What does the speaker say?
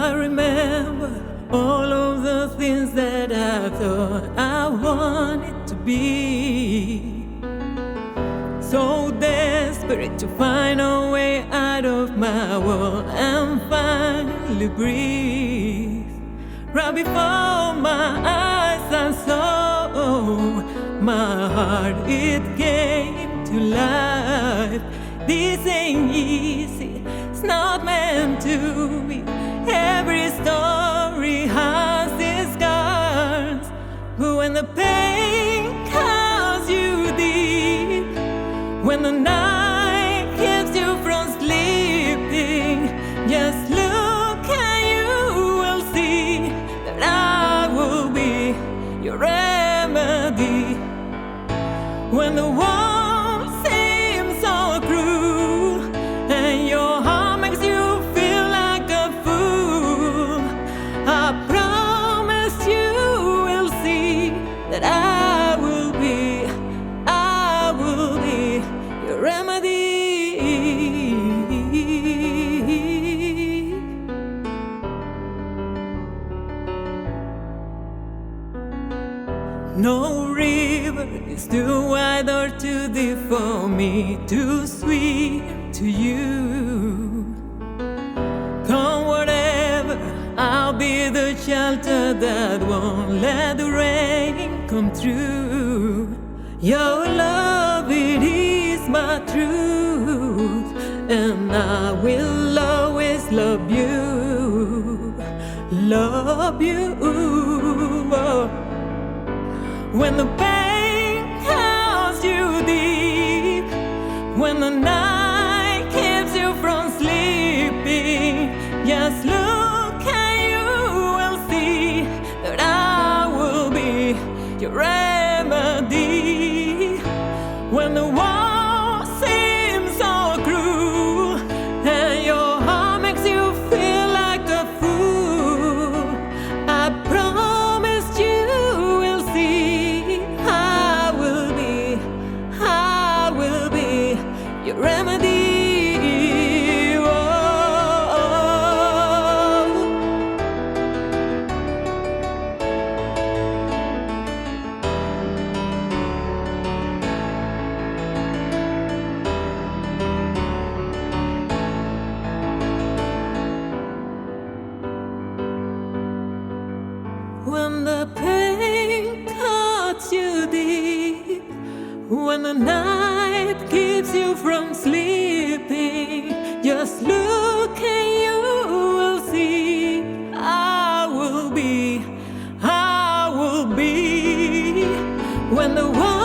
I remember all of the things that I thought I wanted to be. So desperate to find a way out of my world and finally breathe. Right before my eyes I saw my heart, it came to life. This ain't easy, it's not meant to be. Every story has its scars, but when the pain cuts you deep, when the night keeps you from sleeping, just look and you will see that I will be your remedy. When the world seems so cruel and your heart makes you feel like a fool, I promise you will see that I will be your remedy. No river is too wide or too deep for me to swim to you. Come whatever, I'll be the shelter that won't let the rain come through. Your love, it is my truth, and I will always love you, love you. When the pain cuts you deep, when the night keeps you from sleeping, just look and you will see that I will be your remedy. When the world seems so cruel and your heart makes you feel like a fool, I promise you will see I will be your remedy. When the pain cuts you deep, when the night keeps you from sleeping, just look and you will see I will be when the world